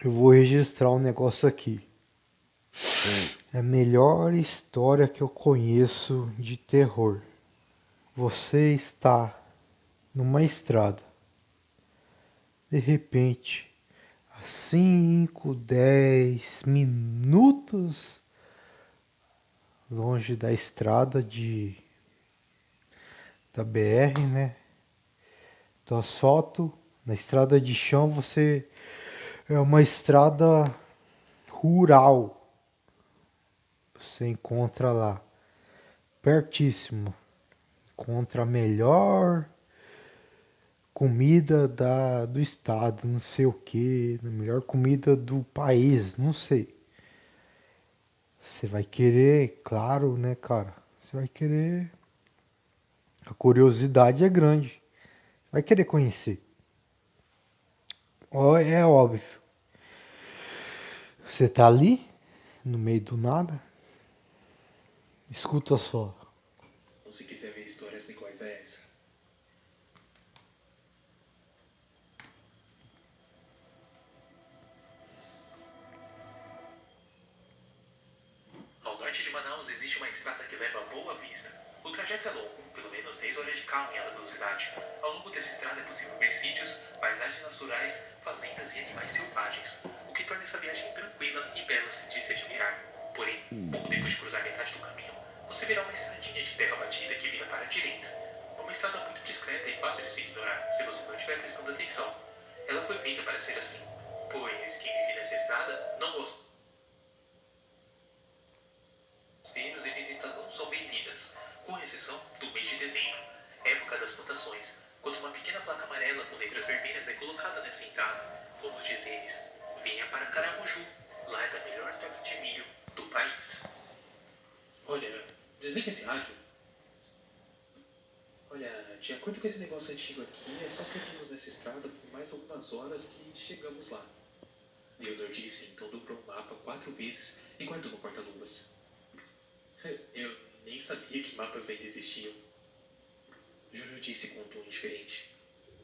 Eu vou registrar um negócio aqui. Hum. É a melhor história que eu conheço de terror. Você está numa estrada. De repente, a 5, 10 minutos longe da estrada da BR, né? Do asfalto, na estrada de chão você é uma estrada rural. Você encontra lá, pertíssimo, encontra a melhor comida do estado, não sei o que, a melhor comida do país, não sei. Você vai querer, claro, né, cara? Você vai querer. A curiosidade é grande. Vai querer conhecer. É óbvio. Você tá ali, no meio do nada, escuta só. Se quiser ver histórias iguais a essa. Ao norte de Manaus existe uma estrada que leva a Boa Vista. O trajeto é longo, pelo menos 10 horas de carro em alta velocidade. Ao longo dessa estrada é possível ver sítios, paisagens naturais, fazendas e animais selvagens, o que torna essa viagem tranquila e bela de se admirar. Porém, pouco depois de cruzar metade do caminho, você verá uma estradinha de terra batida que vira para a direita. Uma estrada muito discreta e fácil de se ignorar, se você não estiver prestando atenção. Ela foi feita para ser assim, pois quem vive nessa estrada não gosta festejos e visitas não são bem-vindas, com exceção do mês de dezembro, época das plantações, quando uma pequena placa amarela com letras vermelhas é colocada nessa entrada, como dizeres: venha para Caramuju, lá é da melhor torta de milho do país. Olha, desliga esse rádio. Olha, de acordo com esse negócio antigo aqui, é só seguirmos nessa estrada por mais algumas horas que chegamos lá. Leonor disse, então dobrou o mapa 4 vezes e guardou no porta-luvas. Eu nem sabia que mapas ainda existiam. Júnior disse com um tom indiferente.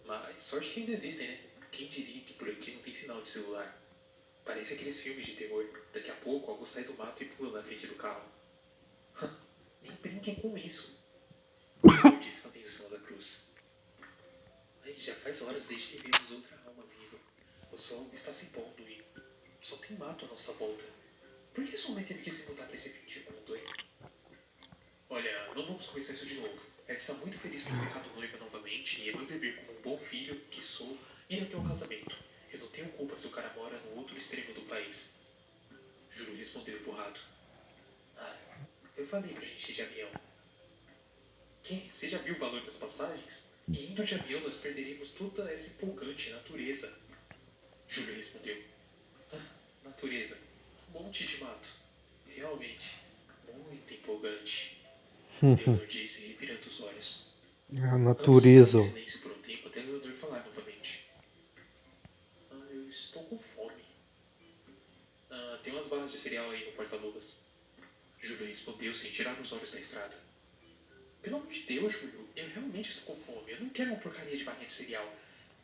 Mas sorte que ainda existem, né? Quem diria que por aqui não tem sinal de celular? Parece aqueles filmes de terror. Daqui a pouco algo sai do mato e pula na frente do carro. Nem brinquem com isso. Júnior disse fazendo o sinal da cruz. Mas já faz horas desde que vimos outra alma viva. O sol está se pondo e só tem mato à nossa volta. Por que sua mãe teve que se mudar para esse fim de mundo, hein? Olha, não vamos começar isso de novo. Ela está muito feliz por ter ficado noiva novamente e é meu dever como um bom filho que sou ir até o casamento. Eu não tenho culpa se o cara mora no outro extremo do país. Júlio respondeu empurrado. Ah, eu falei pra gente ir de avião. Quem? Você já viu o valor das passagens? E indo de avião nós perderemos toda essa empolgante natureza. Júlio respondeu. Ah, natureza. Um monte de mato. Realmente, muito empolgante. Leonor disse, revirando os olhos. A Ambos ficaram em natureza. silêncio por um tempo até Leonor falar novamente. Eu estou com fome. Tem umas barras de cereal aí no porta-luvas. Júlio respondeu sem tirar os olhos da estrada. Pelo amor de Deus, Júlio, eu realmente estou com fome. Eu não quero uma porcaria de barrinha de cereal.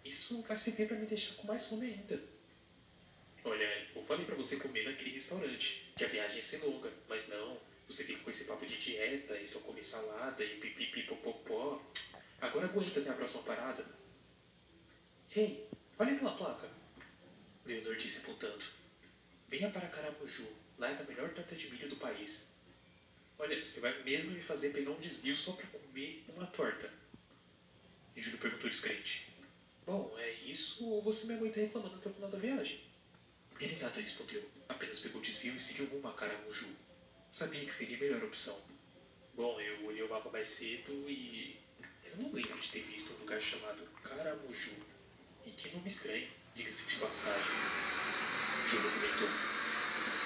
Isso vai servir para me deixar com mais fome ainda. Olha, eu falei para você comer naquele restaurante, que a viagem ia ser longa, mas não. Você fica com esse papo de dieta e só comer salada e pipipipopopó. Agora aguenta até a próxima parada. Hey, olha aquela placa. Leonor disse apontando. Venha para Caramuju, lá é a melhor torta de milho do país. Olha, você vai mesmo me fazer pegar um desvio só para comer uma torta? Júlio perguntou descrente. Bom, é isso ou você me aguenta reclamando até o final da viagem? Ele nada respondeu, apenas pegou o desvio e seguiu rumo a Caramuju. Sabia que seria a melhor opção. Bom, eu olhei o mapa mais cedo e eu não lembro de ter visto um lugar chamado Caramuju. E que nome estranho, diga-se de passagem. Júlio comentou.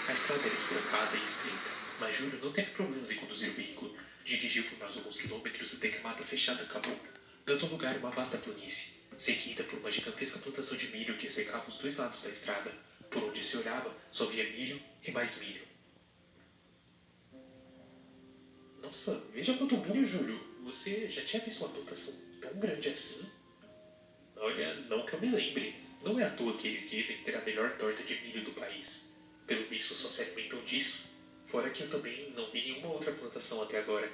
A estrada era esburacada e estreita, mas Júlio não teve problemas em conduzir o veículo. Dirigiu por mais alguns quilômetros até que a mata fechada acabou, dando lugar a uma vasta planície, seguida por uma gigantesca plantação de milho que cercava os dois lados da estrada. Por onde se olhava, só via milho e mais milho. Nossa, veja quanto milho, Júlio. Você já tinha visto uma plantação tão grande assim? Olha, não que eu me lembre. Não é à toa que eles dizem ter a melhor torta de milho do país. Pelo visto, só se alimentam disso. Fora que eu também não vi nenhuma outra plantação até agora.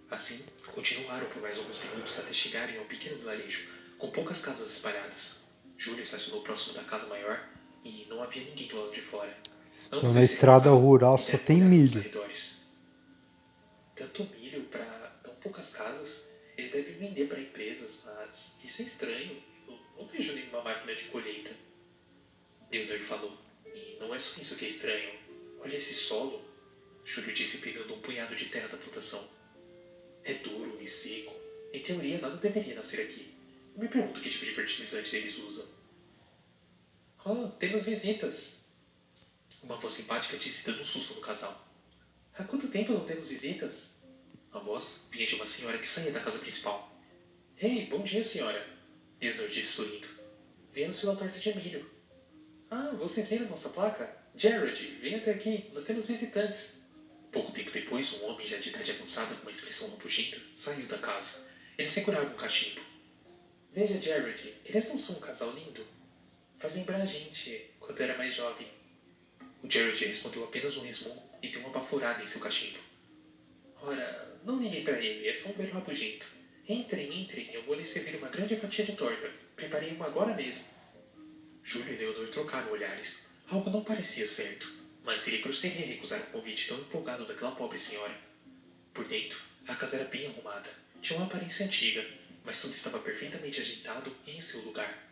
Assim, continuaram por mais alguns minutos até chegarem a um pequeno vilarejo, com poucas casas espalhadas. Júlio estacionou próximo da casa maior e não havia ninguém do lado de fora. Então Ambos na desceram do estrada carro rural e só deram uma tem olhada nos milho. arredores. Tanto milho para tão poucas casas, eles devem vender para empresas, mas isso é estranho. Eu não vejo nenhuma máquina de colheita. Theodore falou. E não é só isso que é estranho. Olha esse solo. Júlio disse pegando um punhado de terra da plantação. É duro e seco. Em teoria, nada deveria nascer aqui. Eu me pergunto que tipo de fertilizante eles usam. Oh, temos visitas. Uma voz simpática disse dando um susto no casal. Há quanto tempo não temos visitas? A voz vinha de uma senhora que saía da casa principal. Ei, bom dia, senhora. Theodore disse sorrindo. Viemos pela torta de milho. Ah, vocês viram nossa placa? Jared, vem até aqui, nós temos visitantes. Pouco tempo depois, um homem já de idade avançada com uma expressão nojenta saiu da casa. Ele segurava um cachimbo. Veja, Jared, eles não são um casal lindo? Faz lembrar a gente quando era mais jovem. O Jared respondeu apenas um resmungo e deu uma baforada em seu cachimbo. Ora, não liguem para ele, é só um velho rabugento. Entrem, eu vou lhes servir uma grande fatia de torta. Preparei uma agora mesmo. Júlio e Leonor trocaram olhares. Algo não parecia certo, mas seria grosseria recusar um convite tão empolgado daquela pobre senhora. Por dentro, a casa era bem arrumada. Tinha uma aparência antiga, mas tudo estava perfeitamente ajeitado e em seu lugar.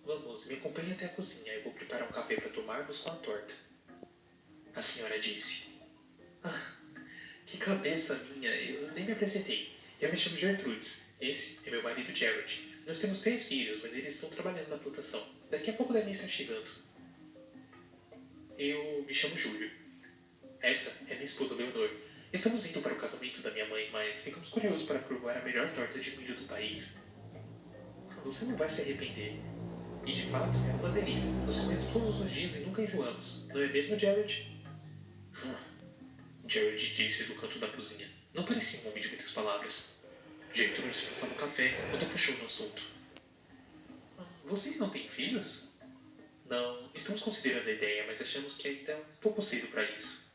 Vamos, me acompanhe até a cozinha. Eu vou preparar um café para tomarmos com a torta. A senhora disse. Ah, que cabeça minha, eu nem me apresentei. Eu me chamo Gertrudes. Esse é meu marido Jared. Nós temos 3 filhos, mas eles estão trabalhando na plantação. Daqui a pouco devem estar chegando. Eu me chamo Júlio. Essa é minha esposa Leonor. Estamos indo para o casamento da minha mãe, mas ficamos curiosos para provar a melhor torta de milho do país. Você não vai se arrepender. E de fato, é uma delícia. Nós comemos todos os dias e nunca enjoamos. Não é mesmo, Jared? Jared disse do canto da cozinha. Não parecia um homem de muitas palavras. Gertrude passava o café quando puxou no assunto. Vocês não têm filhos? Não, estamos considerando a ideia, mas achamos que ainda é um pouco cedo para isso.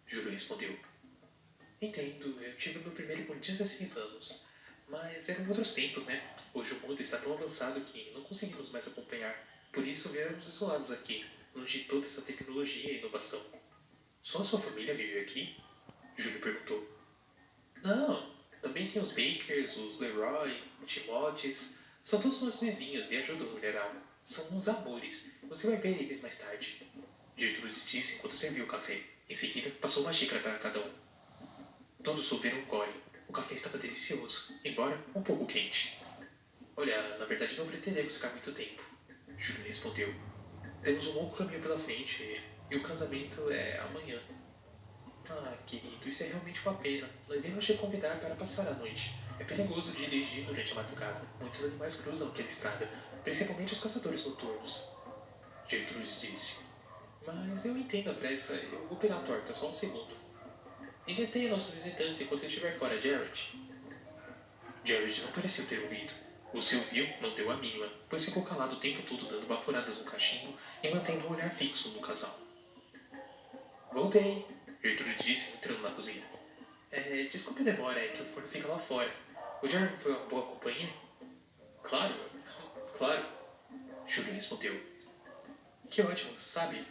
Júlio respondeu. Entendo, eu tive meu primeiro com 16 anos. Mas eram outros tempos, né? Hoje o mundo está tão avançado que não conseguimos mais acompanhar. Por isso viemos isolados aqui, longe de toda essa tecnologia e inovação. Só a sua família vive aqui? Júlio perguntou. Não, também tem os Bakers, os Leroy, Timotes. São todos nossos vizinhos e ajudam no mulheral. São uns amores. Você vai ver eles mais tarde. Gertrude disse enquanto serviu o café. Em seguida, passou uma xícara para cada um. Todos souberam um gole. O café estava delicioso, embora um pouco quente. Olha, na verdade não pretendemos ficar muito tempo. Júlio respondeu. Temos um longo caminho pela frente e o casamento é amanhã. Ah, querido, isso é realmente uma pena. Nós íamos te convidar para passar a noite. É perigoso dirigir durante a madrugada. Muitos animais cruzam aquela estrada, principalmente os caçadores noturnos. Gertrude disse. Mas eu entendo a pressa. Eu vou pegar a torta, só um segundo. E detenha nossos visitantes enquanto eu estiver fora, Jared. Jared não pareceu ter ouvido. O Silvio não deu a mínima, pois ficou calado o tempo todo dando baforadas no cachimbo e mantendo um olhar fixo no casal. Voltei, Gertrude disse, entrando na cozinha. Desculpe a demora, é que o forno fica lá fora. O Jared foi uma boa companhia? Claro, claro, Júlio respondeu. Que ótimo, sabe?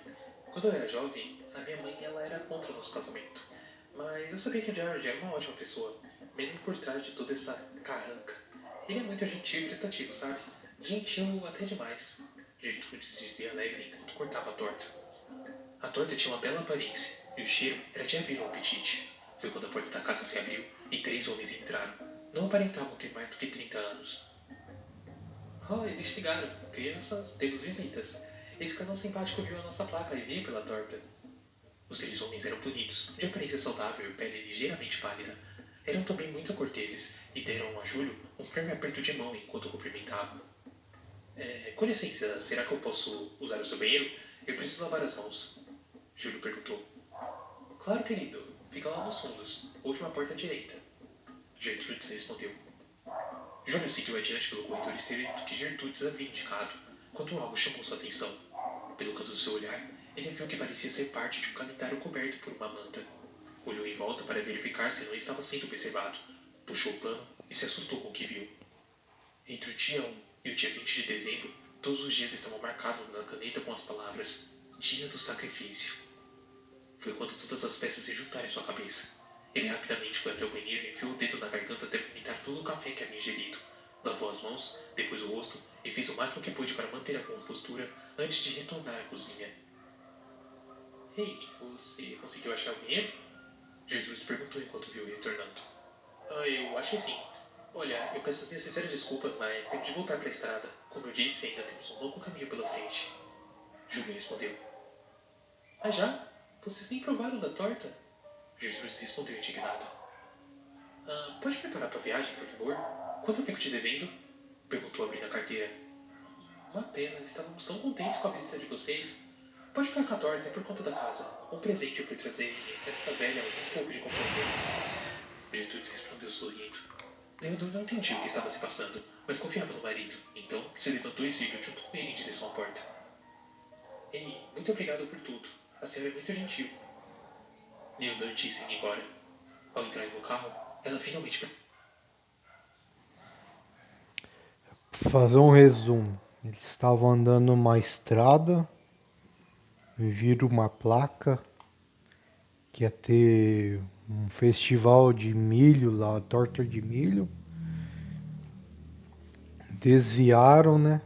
Quando eu era jovem, a minha mãe ela era contra o nosso casamento. Mas eu sabia que o Jared era uma ótima pessoa, mesmo por trás de toda essa carranca. Ele é muito gentil e prestativo, sabe? Gentil até demais. Gertrude dizia alegre enquanto cortava a torta. A torta tinha uma bela aparência, e o cheiro era de abrir um apetite. Foi quando a porta da casa se abriu e 3 homens entraram. Não aparentavam ter mais do que 30 anos. Oh, eles chegaram. Crianças, temos visitas. Esse casal simpático viu a nossa placa e veio pela torta. Os 3 homens eram bonitos, de aparência saudável e pele ligeiramente pálida. Eram também muito corteses e deram a Júlio um firme aperto de mão enquanto o cumprimentavam. Com licença, será que eu posso usar o seu banheiro? Eu preciso lavar as mãos. Júlio perguntou. Claro, querido. Fica lá nos fundos. Última porta à direita. Gertrude respondeu. Júlio seguiu adiante pelo corredor estreito que Gertrudes havia indicado, quando algo chamou sua atenção. Pelo canto do seu olhar, ele viu que parecia ser parte de um calendário coberto por uma manta. Olhou em volta para verificar se não estava sendo observado. Puxou o pano e se assustou com o que viu. Entre o dia 1 e o dia 20 de dezembro, todos os dias estavam marcados na caneta com as palavras Dia do Sacrifício. Foi quando todas as peças se juntaram em sua cabeça. Ele rapidamente foi até o banheiro e enfiou o dedo na garganta até vomitar todo o café que havia ingerido. Lavou as mãos, depois o rosto e fez o máximo que pôde para manter a compostura antes de retornar à cozinha. Ei, você conseguiu achar o banheiro? Jesus perguntou enquanto viu retornando. Eu achei sim. Olha, eu peço as minhas sinceras desculpas, mas temos de voltar para a estrada. Como eu disse, ainda temos um longo caminho pela frente. Júlio respondeu. Ah, já? Vocês nem provaram da torta? Jesus respondeu indignado. Pode preparar para a viagem, por favor? Quanto eu fico te devendo? Perguntou abrindo a carteira. Uma pena, estávamos tão contentes com a visita de vocês. Pode ficar com a torta, é por conta da casa. Um presente por trazer essa velha um pouco de companhia. Gertrudes respondeu sorrindo. Leandro não entendia o que estava se passando, mas confiava no marido. Então, se levantou e seguiu junto com ele em direção à porta. Ei, muito obrigado por tudo. A senhora é muito gentil. Leandro disse indo embora. Ao entrar no carro, ela finalmente... Fazer um resumo. Eles estavam andando numa estrada, viram uma placa que ia ter um festival de milho lá, torta de milho. Desviaram, né?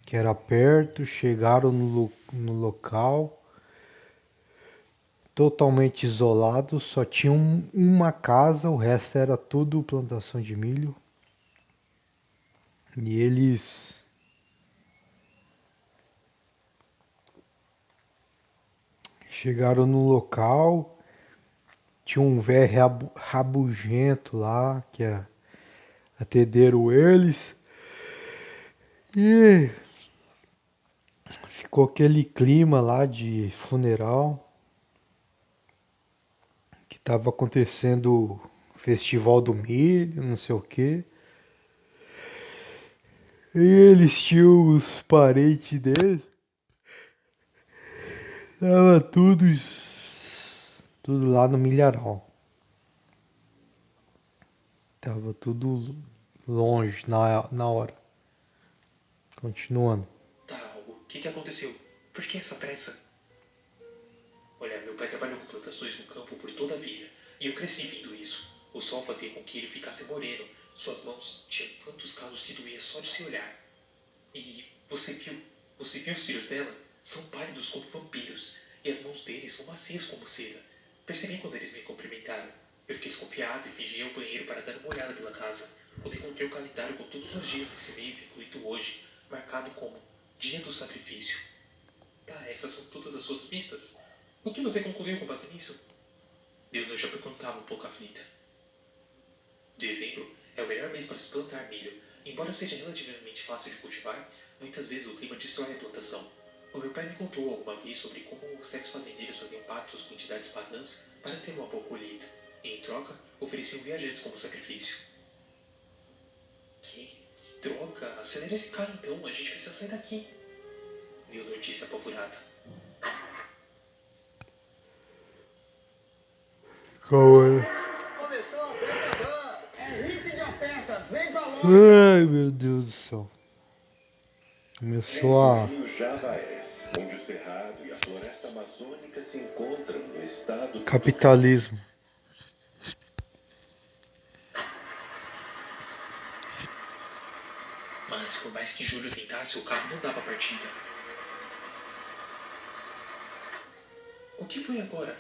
Que era perto, chegaram no local, totalmente isolado, só tinha uma casa, o resto era tudo plantação de milho. E eles chegaram no local, tinha um velho rabugento lá, que atenderam eles. E ficou aquele clima lá de funeral, que tava acontecendo o festival do milho, não sei o quê. E eles tinham os parentes deles. Tava tudo lá no milharal. Tava tudo longe na hora. Continuando. Tá, o que aconteceu? Por que essa pressa? Olha, meu pai trabalhou com plantações no campo por toda a vida, e eu cresci vendo isso. O sol fazia com que ele ficasse moreno, suas mãos tinham tantos calos que doía só de se olhar. E você viu os filhos dela? São pálidos como vampiros, e as mãos deles são macias como seda. Percebi quando eles me cumprimentaram. Eu fiquei desconfiado e fingi ir ao banheiro para dar uma olhada pela casa, quando encontrei o calendário com todos os dias desse mês, incluído hoje, marcado como Dia do Sacrifício. Tá, essas são todas as suas pistas? O que você concluiu com base nisso? Leonor já perguntava um pouco aflita. Dezembro é o melhor mês para se plantar milho. Embora seja relativamente fácil de cultivar, muitas vezes o clima destrói a plantação. O meu pai me contou alguma vez sobre como certos fazendeiros faziam pactos com entidades pagãs para ter uma boa colheita, e em troca ofereciam viajantes como sacrifício. Que droga! Acelera esse cara então, a gente precisa sair daqui. Leonor disse apavorada. Calma aí. Ai, meu Deus do céu. Começou a... onde o cerrado e a floresta amazônica se encontram no estado Capitalismo. Mas por mais que Júlio tentasse, o carro não dava partida. O que foi agora?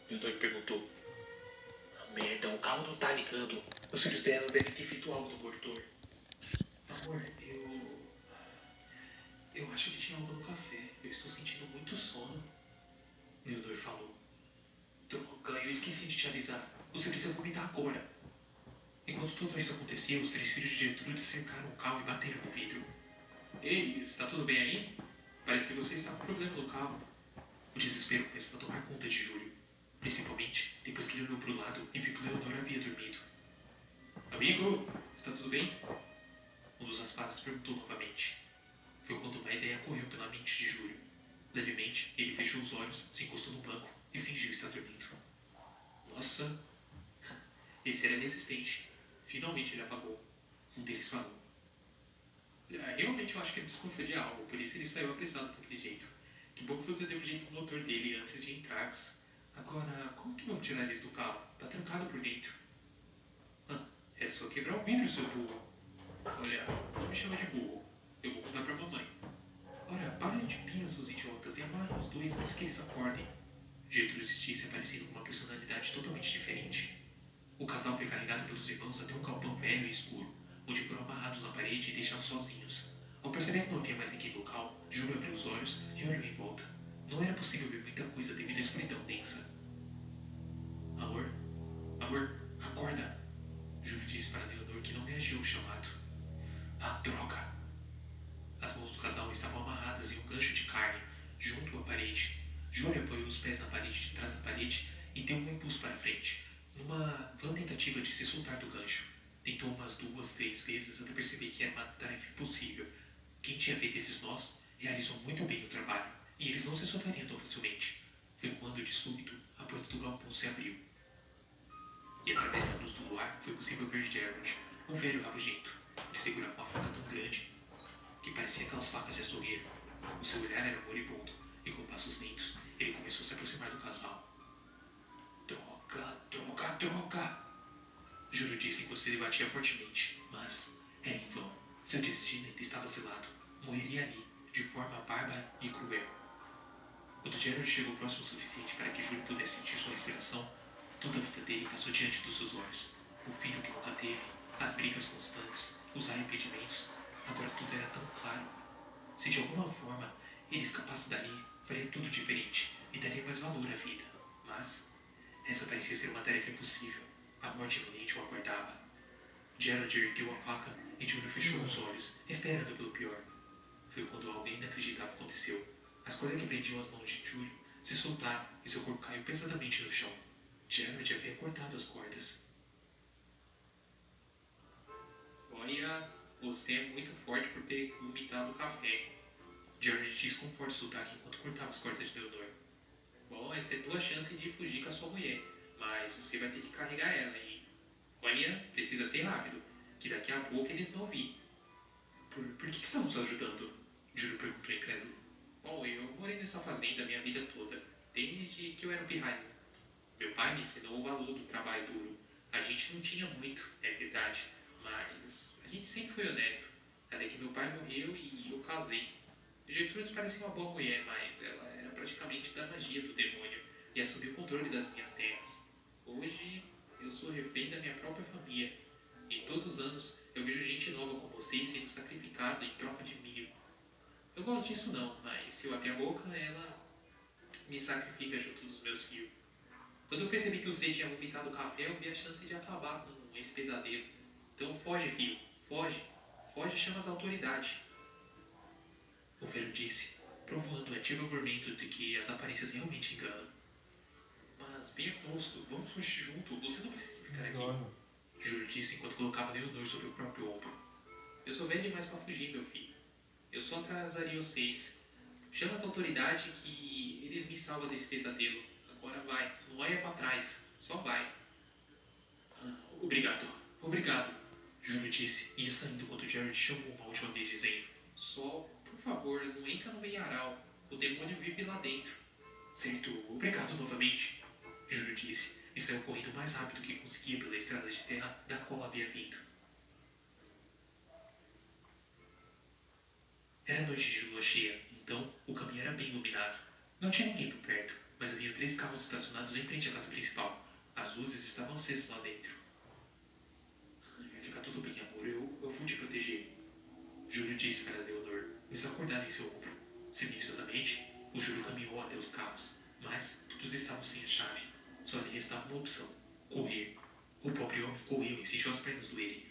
Leonor perguntou. Merda, o carro não tá ligando. Os filhos dela devem ter feito algo no motor. Amor, eu acho que tinha algo no café. Eu estou sentindo muito sono. Leonor falou. Droga, eu esqueci de te avisar. Você precisa vomitar agora. Enquanto tudo isso acontecia, os 3 filhos de Gertrude cercaram o carro e bateram no vidro. Ei, está tudo bem aí? Parece que você está com problema no carro. O desespero começou a tomar conta de Júlio. Principalmente depois que ele olhou para o lado e viu que Leonor havia dormido. Amigo, está tudo bem? Um dos rapazes perguntou novamente. Foi quando uma ideia correu pela mente de Júlio. Levemente, ele fechou os olhos, se encostou no banco e fingiu estar dormindo. Nossa, esse era inexistente. Finalmente ele apagou. Um deles falou. Realmente eu acho que ele desconfiou de algo, por isso ele saiu apressado daquele jeito. Que bom que você deu um jeito no motor dele antes de entrarmos. Agora, como que vamos tirar isso do carro? Tá trancado por dentro. É só quebrar o vidro, seu burro. Olha, não me chama de burro. Eu vou contar pra mamãe. Ora, parem de pina, seus idiotas, e amarrem os dois antes que eles acordem. Gertrude disse aparecendo com uma personalidade totalmente diferente. O casal foi carregado pelos irmãos até um galpão velho e escuro, onde foram amarrados na parede e deixados sozinhos. Ao perceber que não havia mais ninguém no local, Júlio abriu os olhos e olhou em volta. Não era possível ver muita coisa devido à escuridão densa. Amor? Amor, acorda! Júlio disse para Leonor, que não reagiu ao chamado. Ah, droga! As mãos do casal estavam amarradas em um gancho de carne, junto à parede. Júlio apoiou os pés na parede de trás da parede e deu um impulso para frente, numa vã tentativa de se soltar do gancho. Tentou umas 2, 3 vezes até perceber que era uma tarefa impossível. Quem tinha feito esses nós realizou muito bem o trabalho, e eles não se soltariam tão facilmente. Foi quando, de súbito, a porta do galpão se abriu. E através da luz do luar foi possível ver Gerald, um velho rabugento. Ele segurava uma faca tão grande que parecia aquelas facas de açougueiro. O seu olhar era moribundo, e com passos lentos, ele começou a se aproximar do casal. Droga, droga, droga! Júlio disse enquanto ele batia fortemente, mas era em vão. Seu destino ainda estava selado. Morreria ali, de forma bárbara e cruel. Quando Gerald chegou próximo o suficiente para que Júlio pudesse sentir sua respiração, toda a vida dele passou diante dos seus olhos. O filho que nunca teve, as brigas constantes, os arrependimentos. Agora tudo era tão claro. Se de alguma forma ele escapasse dali, faria tudo diferente e daria mais valor à vida. Mas essa parecia ser uma tarefa impossível. A morte iminente o aguardava. Gerald ergueu a faca e Júlio fechou os olhos, esperando pelo pior. Foi quando algo inacreditável aconteceu. As cordas que prendiam as mãos de Júlio se soltaram e seu corpo caiu pesadamente no chão. Gerald havia cortado as cordas. Olha, você é muito forte por ter vomitado o café. Gerald disse com forte sotaque enquanto cortava as cordas de Leonor. Bom, essa é tua chance de fugir com a sua mulher, mas você vai ter que carregar ela e... Olha, precisa ser rápido, que daqui a pouco eles vão vir. Por que está nos ajudando? Júlio perguntou incrédulo. Bom, eu morei nessa fazenda a minha vida toda, desde que eu era um pirralho. Meu pai me ensinou o valor do trabalho duro. A gente não tinha muito, é verdade, mas a gente sempre foi honesto. Até que meu pai morreu e eu casei. Gertrude parecia uma boa mulher, mas ela era praticamente da magia do demônio e assumiu o controle das minhas terras. Hoje, eu sou refém da minha própria família. E todos os anos eu vejo gente nova como vocês sendo sacrificada em troca de milho. Eu gosto disso não, mas se eu abrir a boca, ela me sacrifica junto dos meus filhos. Quando eu percebi que você tinha vomitado o café, eu vi a chance de acabar com esse pesadelo. Então foge, filho, foge. Foge e chama as autoridades. O velho disse, provando o ativo argumento de que as aparências realmente enganam. Mas venha conosco, vamos fugir junto, você não precisa ficar aqui. Júlio disse enquanto colocava Leonor sobre o próprio ombro. Eu sou velho demais para fugir, meu filho. Eu só atrasaria vocês. Chama as autoridades que eles me salvam desse pesadelo. Agora vai, não olha para trás, só vai. Obrigado, obrigado, Júlio disse, e ia saindo enquanto Jared chamou uma última vez, dizendo: Só, por favor, não entra no meiaral. O demônio vive lá dentro. Certo, obrigado novamente, Júlio disse, e saiu correndo o mais rápido que conseguia pela estrada de terra da qual havia vindo. Era noite de lua cheia, então o caminho era bem iluminado. Não tinha ninguém por perto, mas havia 3 carros estacionados em frente à casa principal. As luzes estavam acesas lá dentro. Vai ficar tudo bem, amor, eu vou te proteger, Júlio disse para Leonor, desacordada em seu ombro. Silenciosamente, o Júlio caminhou até os carros, mas todos estavam sem a chave. Só lhe restava uma opção: correr. O pobre homem correu e sentiu as pernas doerem.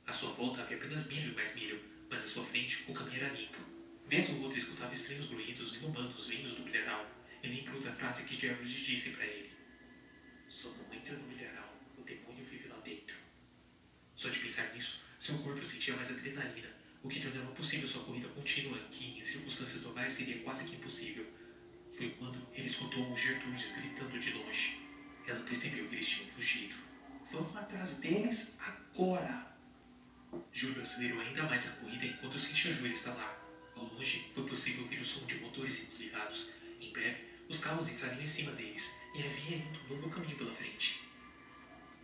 À sua volta havia apenas milho e mais milho, mas à sua frente o caminho era limpo. Vez ou outra escutava estranhos grunhidos inumanos vindos do milharal, e lembrou da frase que Gerald disse para ele: Só não entra no milharal, o demônio vive lá dentro. Só pensar nisso, seu corpo sentia mais adrenalina, o que tornava possível sua corrida contínua, que em circunstâncias normais seria quase que impossível. Foi quando ele escutou Gertrudes gritando de longe. Ela percebeu que eles tinham fugido. Vamos atrás deles agora! Júlio acelerou ainda mais a corrida enquanto sentia o joelho estalar. Ao longe, foi possível ouvir o som de motores sendo ligados. Em breve, os carros entrariam em cima deles e havia ainda um longo caminho pela frente.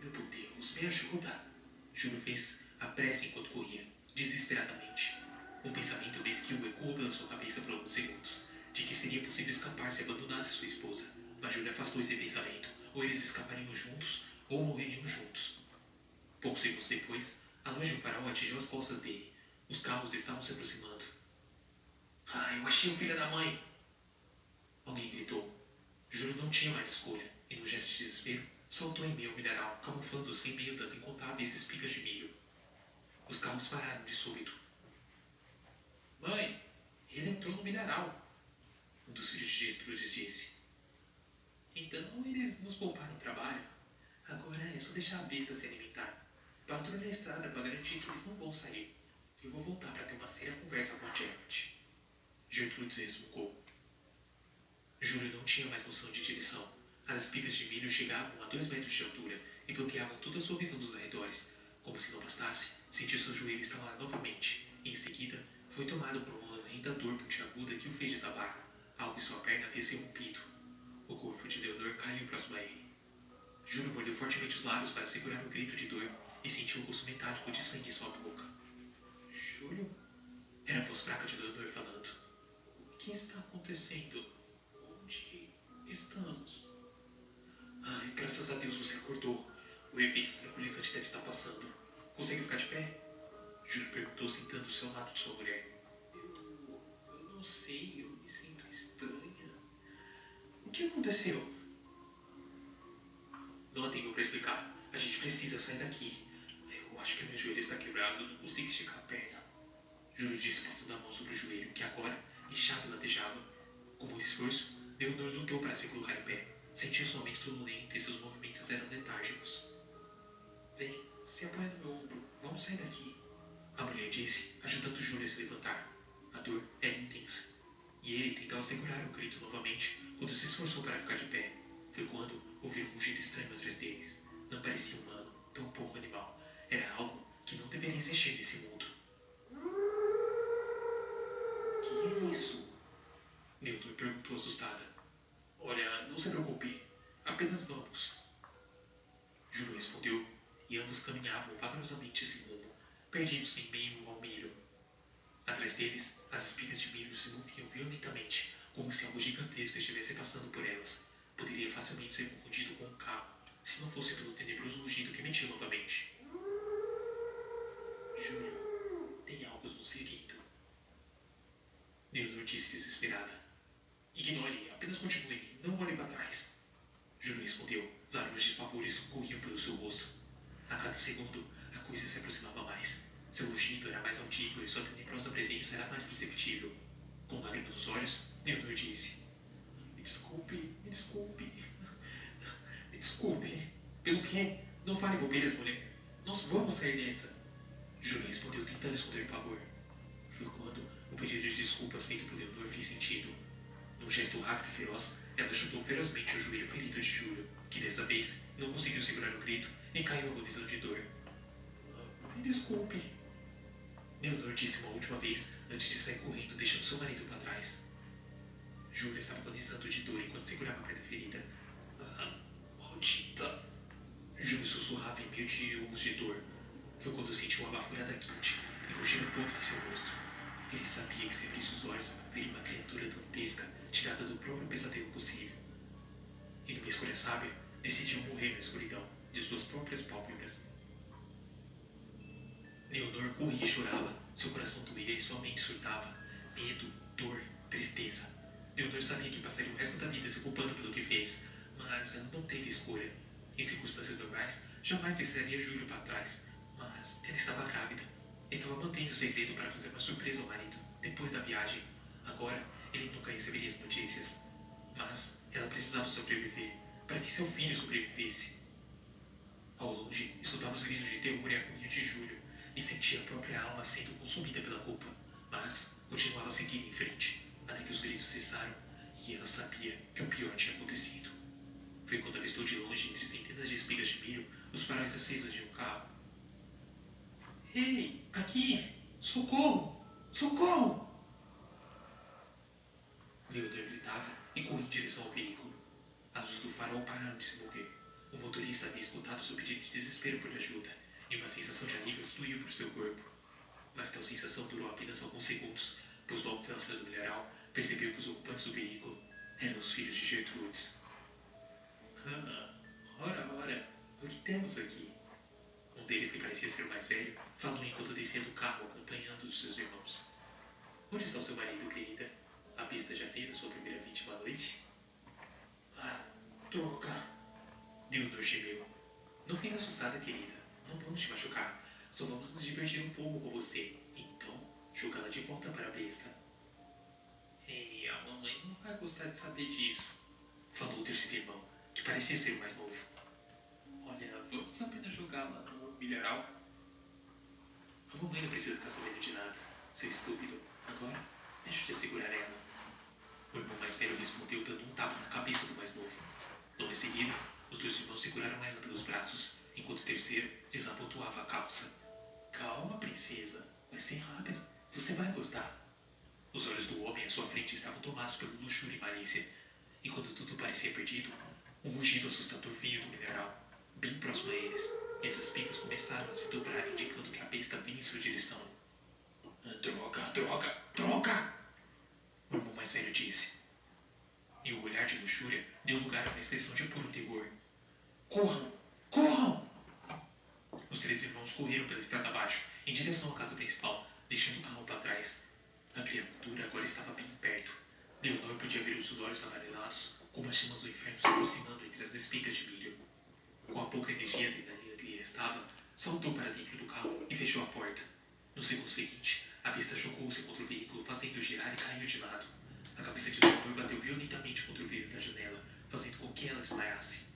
Meu Deus, me ajuda! Júlio fez a pressa enquanto corria, desesperadamente. Um pensamento da Skill ecoou pela sua cabeça por alguns segundos, de que seria possível escapar se abandonasse sua esposa. Mas Júlio afastou esse pensamento. Ou eles escapariam juntos, ou morreriam juntos. Poucos segundos depois, a luz de um farol atingiu as costas dele. Os carros estavam se aproximando. Ah, eu achei o filho da mãe! Alguém gritou. Júlio não tinha mais escolha, e num gesto de desespero, saltou em meio ao mineral, camuflando-se em meio das incontáveis espigas de milho. Os carros pararam de súbito. Mãe, ele entrou no mineral, um dos filhos de Gertrudes disse. Então eles nos pouparam o trabalho. Agora é só deixar a besta se alimentar. Patrulhe a estrada para garantir que eles não vão sair. Eu vou voltar para ter uma séria conversa com a Janet. Gertrudes resmungou. Júlio não tinha mais noção de direção. As espigas de milho chegavam a 2 metros de altura e bloqueavam toda a sua visão dos arredores. Como se não bastasse, sentiu seu joelho estalar novamente e, em seguida, foi tomado por uma lenta dor pontiaguda que o fez desabar. Algo em sua perna havia se rompido. O corpo de Leonor caiu próximo a ele. Júlio mordeu fortemente os lábios para segurar o grito de dor e sentiu o gosto metálico de sangue em sua boca. Júlio? Era a voz fraca de Leonor falando. O que está acontecendo? Onde estamos? Ai, graças a Deus você acordou. O efeito tranquilizante deve estar passando. Consegue ficar de pé? Júlio perguntou, sentando-se ao lado de sua mulher. Eu não sei, eu me sinto estranha. O que aconteceu? Não há tempo para explicar. A gente precisa sair daqui. Eu acho que meu joelho está quebrado. Não consigo esticar a perna. Júlio disse, passando a mão sobre o joelho, que agora inchava e latejava. Com muito esforço, Leonor lutou para se colocar em pé. Sentia sua mente sonolenta e seus movimentos eram letárgicos. Vem, se apoia no meu ombro. Vamos sair daqui. A mulher disse, ajudando Júlio a se levantar. A dor era intensa. E ele tentava segurar o grito novamente quando se esforçou para ficar de pé. Foi quando ouviu um rugido estranho atrás deles. Não parecia humano, tão pouco animal. Era algo que não deveria existir nesse mundo. O que é isso? Leonor perguntou assustada. Olha, não se preocupe. Apenas vamos. Júlio respondeu, e ambos caminhavam vagarosamente sem rumo, perdidos em meio ao milho. Atrás deles, as espigas de milho se moviam violentamente, como se algo gigantesco estivesse passando por elas. Poderia facilmente ser confundido com um carro, se não fosse pelo tenebroso rugido que emitiu novamente. Júlio, tem algo nos seguindo. Leonor disse desesperada. Ignore, apenas continue, não olhe para trás. Júlio respondeu, lágrimas de pavor escorriam pelo seu rosto. A cada segundo, a coisa se aproximava mais. Seu rugido era mais audível e sua tenebrosa presença era mais perceptível. Com lágrimas nos olhos, Leonor disse: Me desculpe, me desculpe. Me desculpe. Pelo quê? Não fale bobeiras, mulher. Nós vamos sair dessa. Júlio respondeu, tentando esconder o pavor. Foi quando o pedido de desculpas feito por Leonor fez sentido. Num gesto rápido e feroz, ela chutou ferozmente o joelho ferido de Júlio, que dessa vez não conseguiu segurar o grito e caiu agonizando de dor. Me desculpe. Leonor disse uma última vez antes de sair correndo, deixando seu marido para trás. Júlia estava agonizando de dor enquanto segurava a perna ferida. Maldita! Júlio sussurrava em meio de urros de dor. Foi quando sentiu uma baforada quente e cochila podre em seu rosto. Ele sabia que se abrisse os olhos, veria uma criatura dantesca tirada do próprio pesadelo possível. E numa escolha sábia, decidiu morrer na escuridão de suas próprias pálpebras. Leonor corria e chorava, seu coração doía e sua mente surtava. Medo, dor, tristeza. Leonor sabia que passaria o resto da vida se culpando pelo que fez, mas ela não teve escolha. Em circunstâncias normais, jamais deixaria Júlio para trás, mas ela estava grávida. Estava mantendo o segredo para fazer uma surpresa ao marido, depois da viagem. Agora, ele nunca receberia as notícias. Mas ela precisava sobreviver, para que seu filho sobrevivesse. Ao longe, escutava os gritos de terror e agonia de Júlio, e sentia a própria alma sendo consumida pela culpa, mas continuava a seguir em frente, até que os gritos cessaram e ela sabia que o pior tinha acontecido. Foi quando avistou de longe, entre centenas de espigas de milho, os faróis acesos de um carro. Ei, aqui! Socorro! Socorro! Leonor gritava e corria em direção ao veículo. As luzes do farol pararam de se mover. O motorista havia escutado seu pedido de desespero por ajuda, e uma sensação de alívio fluiu por seu corpo. Mas tal sensação durou apenas alguns segundos, pois logo que ela saiu do milharal, percebeu que os ocupantes do veículo eram os filhos de Gertrudes. Ora, o que temos aqui? Um deles, que parecia ser o mais velho, falou enquanto descia do carro acompanhando os seus irmãos. Onde está o seu marido, querida? A besta já fez a sua primeira vítima à noite? Droga! Leonor gemeu. Não fique assustada, querida. Não vamos te machucar. Só vamos nos divertir um pouco com você. Então, jogá-la de volta para a besta. Ei, a mamãe não vai gostar de saber disso, falou o terceiro irmão, que parecia ser o mais novo. Olha, vamos apenas jogá-la no milharal. A mamãe não precisa ficar sabendo de nada, seu estúpido. Agora, deixa eu te segurar ela. O irmão mais velho respondeu dando um tapa na cabeça do mais novo. Logo em seguida, os dois irmãos seguraram ela pelos braços, enquanto o terceiro desabotoava a calça. Calma, princesa. Vai ser rápido. Você vai gostar. Os olhos do homem à sua frente estavam tomados pelo luxúria e malícia. E quando tudo parecia perdido, um rugido assustador veio do mineral, bem próximo a eles, e as espigas começaram a se dobrar, indicando que a besta vinha em sua direção. Droga! O irmão mais velho disse. E o olhar de luxúria deu lugar a uma expressão de puro terror. Corram! Os três irmãos correram pela estrada abaixo, em direção à casa principal, deixando o carro para trás. A criatura agora estava bem perto. Leonor podia ver os olhos amarelados, como as chamas do inferno se aproximando entre as espigas de milho. Com a pouca energia de adrenalina que lhe restava, saltou para dentro do carro e fechou a porta. No segundo seguinte, a besta chocou-se contra o veículo, fazendo girar e cair de lado. A cabeça de Leonor bateu violentamente contra o vidro da janela, fazendo com que ela desmaiasse.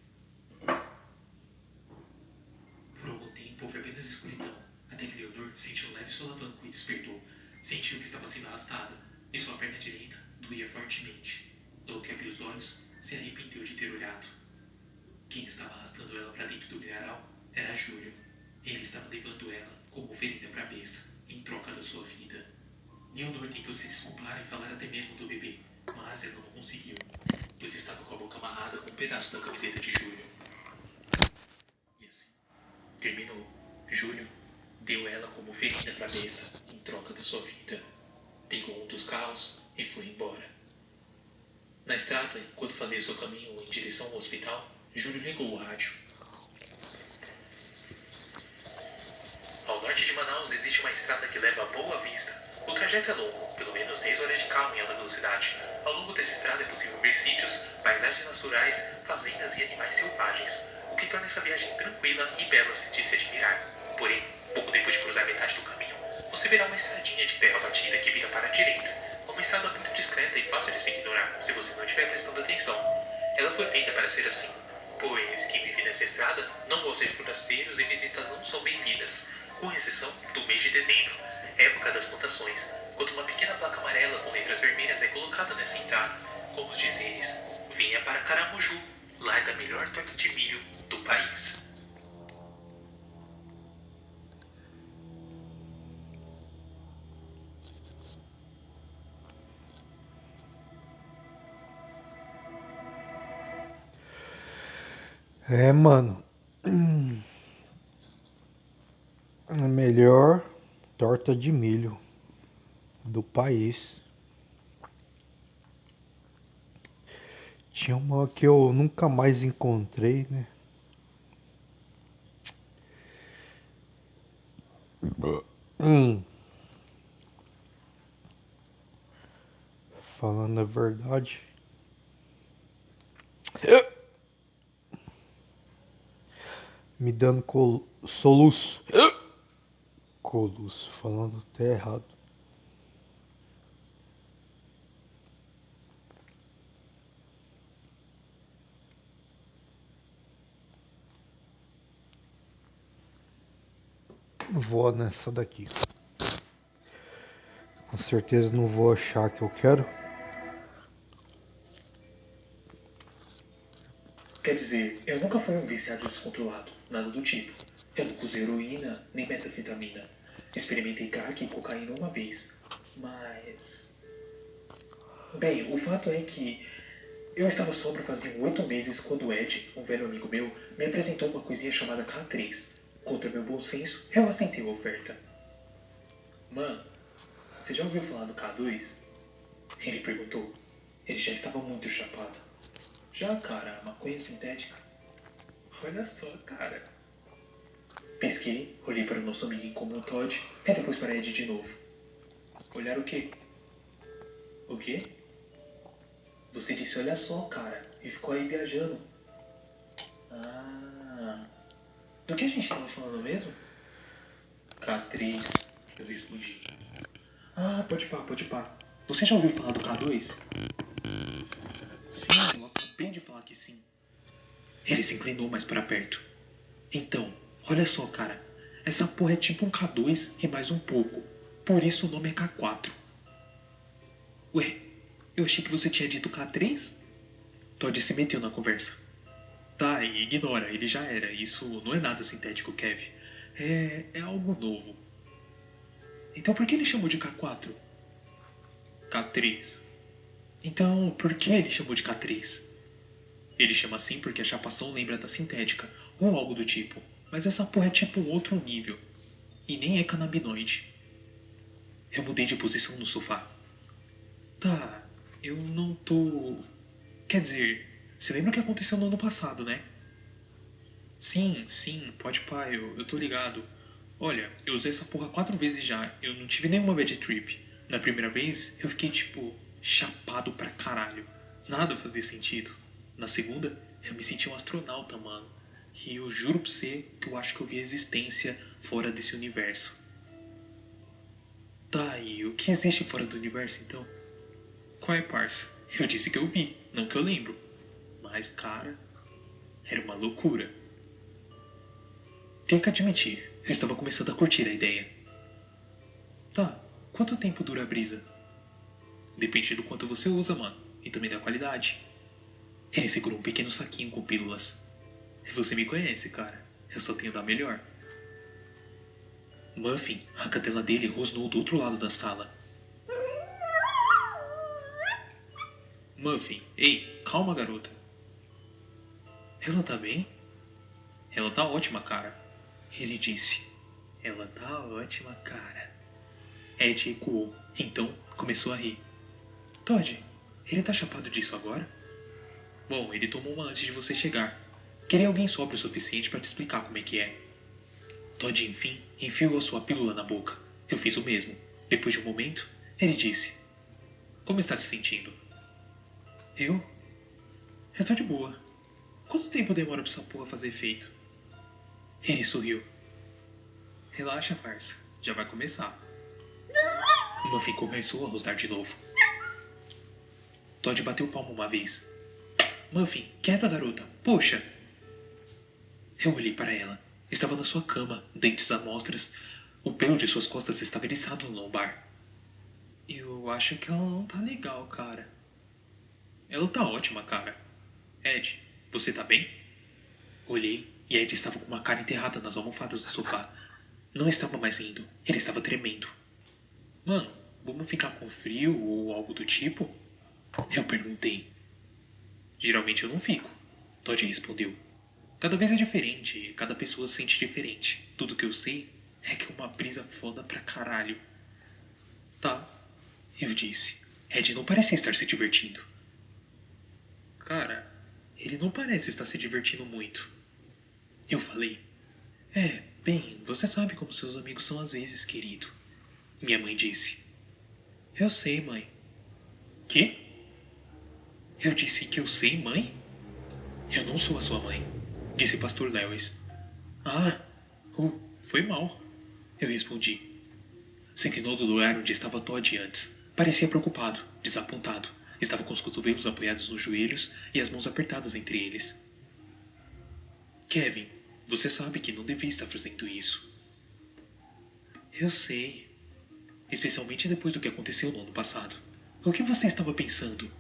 Por algum tempo houve apenas escuridão, até que Leonor sentiu um leve solavanco e despertou. Sentiu que estava sendo arrastada, e sua perna direita doía fortemente. Logo que abriu os olhos, se arrependeu de ter olhado. Quem estava arrastando ela para dentro do mineral era Júlio. Ele estava levando ela como oferenda para a besta, em troca da sua vida. Leonor tentou se desculpar e falar até mesmo do bebê, mas ela não conseguiu, pois estava com a boca amarrada com um pedaço da camiseta de Júlio. E assim, terminou. Júlio deu ela como oferenda para a besta, em troca da sua vida. Pegou um dos carros e foi embora. Na estrada, enquanto fazia seu caminho em direção ao hospital, Júlio ligou o rádio. Ao norte de Manaus existe uma estrada que leva a Boa Vista. O trajeto é longo, pelo menos 10 horas de carro em alta velocidade. Ao longo dessa estrada é possível ver sítios, paisagens naturais, fazendas e animais selvagens, o que torna essa viagem tranquila e bela de se admirar. Porém, pouco depois de cruzar metade do caminho, você verá uma estradinha de terra batida que vira para a direita. Uma estrada muito discreta e fácil de se ignorar, se você não estiver prestando atenção. Ela foi feita para ser assim, pois quem vive nessa estrada não gosta de forasteiros e visitas não são bem-vindas, com exceção do mês de dezembro, época das plantações, quando uma pequena placa amarela com letras vermelhas é colocada nessa entrada, com os dizeres: venha para Caramuju, lá é da melhor torta de milho do país. É, mano. A melhor torta de milho do país. Tinha uma que eu nunca mais encontrei, né? Falando a verdade. Me dando soluço. Coluço, falando até errado. Vou nessa daqui. Com certeza não vou achar a que eu quero. Quer dizer, eu nunca fui um viciado descontrolado, nada do tipo. Eu nunca usei heroína, nem metanfetamina. Experimentei crack e cocaína uma vez, mas... Bem, o fato é que eu estava sóbrio fazia 8 meses quando o Ed, um velho amigo meu, me apresentou uma coisinha chamada K3. Contra meu bom senso, eu aceitei a oferta. Mano, você já ouviu falar do K2? Ele perguntou. Ele já estava muito chapado. Já, cara, maconha sintética. Olha só, cara. Pesquei, olhei para o nosso amigo em comum Todd, e depois para Ed de novo. Olhar o quê? O quê? Você disse olha só, cara, e ficou aí viajando. Ah... Do que a gente estava falando mesmo? K3, eu respondi. Ah, pode pá, pode pá. Você já ouviu falar do K2? Sim, eu acabei de falar que sim. Ele se inclinou mais para perto. Então, olha só, cara. Essa porra é tipo um K2 e mais um pouco. Por isso o nome é K4. Ué, eu achei que você tinha dito K3? Todd se meteu na conversa. Tá, ignora, ele já era. Isso não é nada sintético, Kev. É algo novo. Então por que ele chamou de K4? K3. Então, por que ele chamou de K3? Ele chama assim porque a chapação lembra da sintética, ou algo do tipo. Mas essa porra é tipo um outro nível. E nem é canabinoide. Eu mudei de posição no sofá. Tá, eu não tô... Quer dizer, você lembra o que aconteceu no ano passado, né? Sim, pode pá, eu tô ligado. Olha, eu usei essa porra 4 vezes já. Eu não tive nenhuma bad trip. Na primeira vez, eu fiquei, tipo, chapado pra caralho. Nada fazia sentido. Na segunda, eu me senti um astronauta, mano. E eu juro pra você que eu acho que eu vi existência fora desse universo. Tá, e o que existe fora do universo, então? Qual é, parça? Eu disse que eu vi, não que eu lembro. Mas, cara, era uma loucura. Tenho que admitir, eu estava começando a curtir a ideia. Tá, quanto tempo dura a brisa? Depende do quanto você usa, mano. E também da qualidade. Ele segurou um pequeno saquinho com pílulas. Você me conhece, cara. Eu só tenho da melhor. Muffin, a cadela dele, rosnou do outro lado da sala. Muffin, ei, calma, garota. Ela tá bem? Ela tá ótima, cara. Ele disse. Ela tá ótima, cara. Ed ecoou, então começou a rir. Todd, ele tá chapado disso agora? Bom, ele tomou uma antes de você chegar. Queria alguém sóbrio o suficiente para te explicar como é que é. Todd, enfim, enfiou a sua pílula na boca. Eu fiz o mesmo. Depois de um momento, ele disse. Como está se sentindo? Eu? Eu tô de boa. Quanto tempo demora pra essa porra fazer efeito? Ele sorriu. Relaxa, parça. Já vai começar. Muffin começou a rosnar de novo. Todd bateu palma uma vez. Muffin, quieta, garota. Poxa! Eu olhei para ela. Estava na sua cama, dentes à mostras. O pelo de suas costas estava eriçado no lombar. Eu acho que ela não tá legal, cara. Ela tá ótima, cara. Ed, você tá bem? Olhei e Ed estava com uma cara enterrada nas almofadas do sofá. Não estava mais rindo, ele estava tremendo. Mano, vamos ficar com frio ou algo do tipo? Eu perguntei. Geralmente eu não fico, Todd respondeu. Cada vez é diferente, cada pessoa sente diferente. Tudo que eu sei é que é uma brisa foda pra caralho. Tá, eu disse. Ed não parece estar se divertindo. Cara, ele não parece estar se divertindo muito. Eu falei. Bem, você sabe como seus amigos são às vezes, querido. Minha mãe disse. Eu sei, mãe. Quê? Eu disse que eu sei, mãe? Eu não sou a sua mãe, disse Pastor Lewis. Ah, foi mal, eu respondi. Se inclinou do lugar onde estava Todd antes. Parecia preocupado, desapontado. Estava com os cotovelos apoiados nos joelhos e as mãos apertadas entre eles. Kevin, você sabe que não devia estar fazendo isso. Eu sei. Especialmente depois do que aconteceu no ano passado. O que você estava pensando?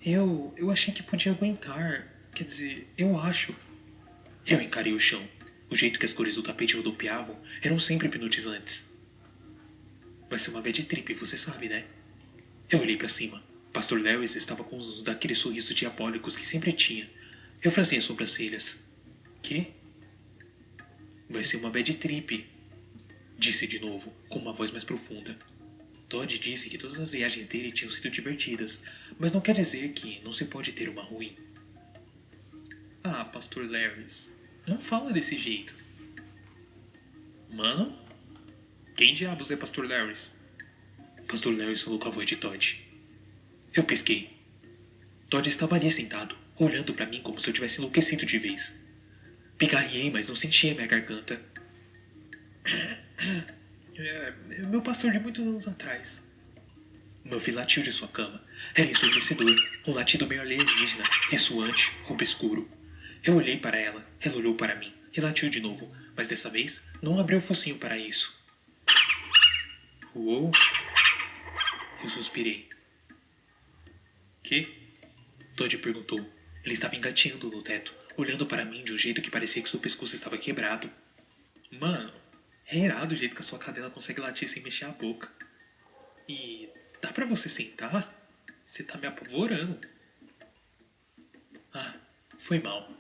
Eu achei que podia aguentar. Quer dizer, eu acho. Eu encarei o chão. O jeito que as cores do tapete rodopiavam eram sempre hipnotizantes. Vai ser uma bad trip, você sabe, né? Eu olhei pra cima. Pastor Lewis estava com uns daqueles sorrisos diabólicos que sempre tinha. Eu franzi as sobrancelhas. Que? Vai ser uma bad trip, disse de novo, com uma voz mais profunda. Todd disse que todas as viagens dele tinham sido divertidas, mas não quer dizer que não se pode ter uma ruim. Ah, Pastor Lewis, não fala desse jeito. Mano? Quem diabos é Pastor Lewis? Pastor Lewis falou com a voz de Todd. Eu pesquei. Todd estava ali sentado, olhando para mim como se eu tivesse enlouquecido de vez. Pigarreei, mas não sentia minha garganta. É meu pastor de muitos anos atrás. Muffy latiu de sua cama. Era ensurdecedor, um latido meio alienígena, ressoante, roubo escuro. Eu olhei para ela, ela olhou para mim, e latiu de novo, mas dessa vez não abriu o focinho para isso. Uou! Eu suspirei. Que? Todd perguntou. Ele estava engatinhando no teto, olhando para mim de um jeito que parecia que seu pescoço estava quebrado. Mano, é irado o jeito que a sua cadela consegue latir sem mexer a boca. E dá pra você sentar? Você tá me apavorando. Ah, foi mal.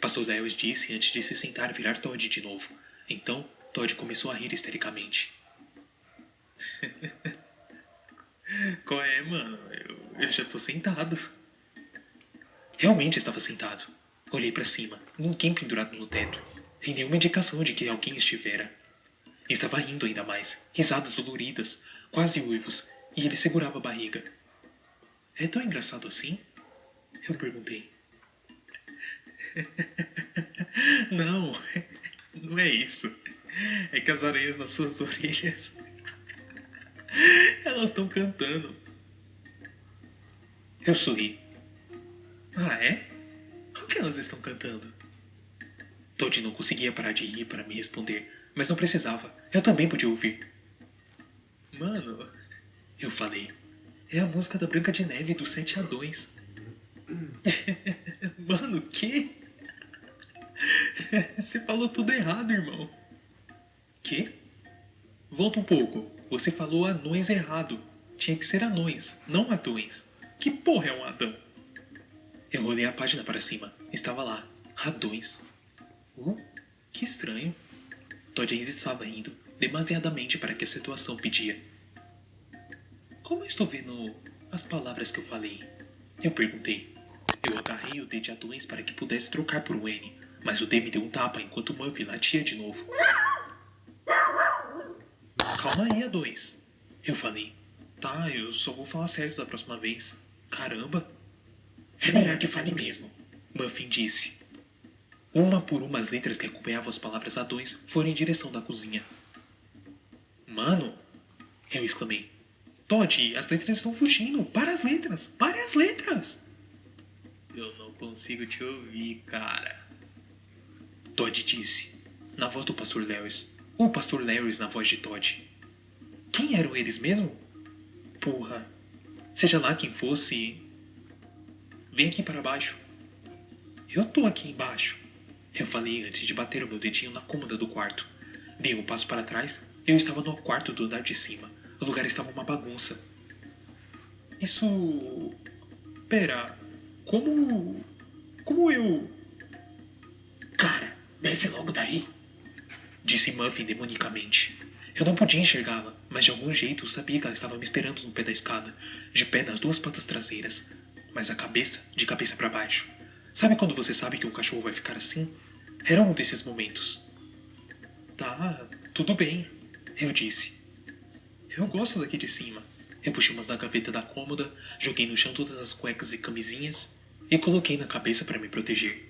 Pastor Lewis disse antes de se sentar e virar Todd de novo. Então, Todd começou a rir histericamente. Qual é, mano? Eu já tô sentado. Realmente estava sentado. Olhei para cima, ninguém pendurado no teto, e nenhuma indicação de que alguém estivera. Estava rindo ainda mais, risadas doloridas, quase uivos, e ele segurava a barriga. É tão engraçado assim? Eu perguntei. Não, não é isso. É que as aranhas nas suas orelhas, elas estão cantando. Eu sorri. Ah, é? O que elas estão cantando? Todd não conseguia parar de rir para me responder, mas não precisava. Eu também podia ouvir. Mano, eu falei. É a música da Branca de Neve dos Sete Anões. Mano, que? Você falou tudo errado, irmão. Que? Volta um pouco. Você falou anões errado. Tinha que ser anões, não adões. Que porra é um Adão? Eu olhei a página para cima. Estava lá. Adões. Que estranho. Todd ainda estava rindo, demasiadamente para que a situação pedia. Como eu estou vendo as palavras que eu falei? Eu perguntei. Eu agarrei o D de Adões para que pudesse trocar por um N, mas o D me deu um tapa enquanto o Muffy latia de novo. Calma aí, Adões. Eu falei. Tá, eu só vou falar certo da próxima vez. Caramba. É melhor que fale mesmo, Muffin disse. Uma por uma as letras que acompanhavam as palavras Adões foram em direção da cozinha. Mano, eu exclamei. Todd, as letras estão fugindo. Para as letras! Pare as letras! Eu não consigo te ouvir, cara. Todd disse, na voz do Pastor Lewis. Ou o Pastor Lewis na voz de Todd. Quem eram eles mesmo? Porra. Seja lá quem fosse... Vem aqui para baixo. Eu tô aqui embaixo. Eu falei antes de bater o meu dedinho na cômoda do quarto. Dei um passo para trás. Eu estava no quarto do andar de cima. O lugar estava uma bagunça. Isso... Pera... Como eu... Cara, desce logo daí. Disse Muffin demonicamente. Eu não podia enxergá-la, mas de algum jeito eu sabia que ela estava me esperando no pé da escada, de pé nas duas patas traseiras, mas a cabeça de cabeça para baixo. Sabe quando você sabe que um cachorro vai ficar assim? Era um desses momentos. Tá, tudo bem, eu disse. Eu gosto daqui de cima. Eu puxei umas da gaveta da cômoda, joguei no chão todas as cuecas e camisinhas e coloquei na cabeça para me proteger.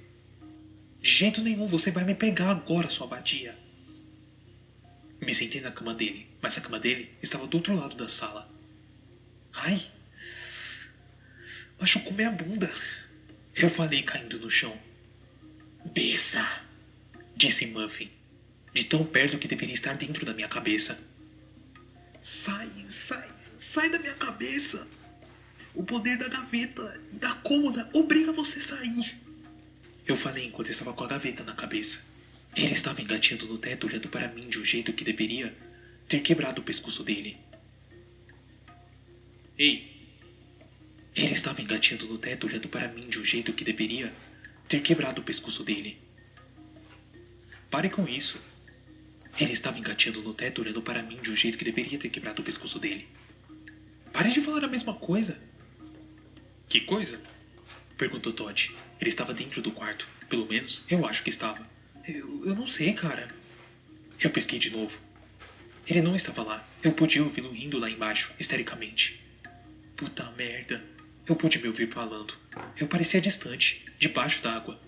De jeito nenhum, você vai me pegar agora, sua vadia. Me sentei na cama dele, mas a cama dele estava do outro lado da sala. Ai, machucou minha bunda. Eu falei caindo no chão. Desça, disse Muffin. de tão perto que deveria estar dentro da minha cabeça. Sai da minha cabeça! O poder da gaveta e da cômoda obriga você a sair. Eu falei enquanto estava com a gaveta na cabeça. Ele estava engatinhando no teto, olhando para mim de um jeito que deveria ter quebrado o pescoço dele. Ei! Ele estava engatinhando no teto, olhando para mim de um jeito que deveria ter quebrado o pescoço dele. Pare com isso. Ele estava engatinhando no teto, olhando para mim de um jeito que deveria ter quebrado o pescoço dele. Pare de falar a mesma coisa. Que coisa? Perguntou Todd. Ele estava dentro do quarto. Pelo menos, eu acho que estava. Eu não sei, cara. Eu pesquei de novo. Ele não estava lá. Eu podia ouvi-lo rindo lá embaixo, histericamente. Puta merda. Eu pude me ouvir falando. Eu parecia distante, debaixo d'água.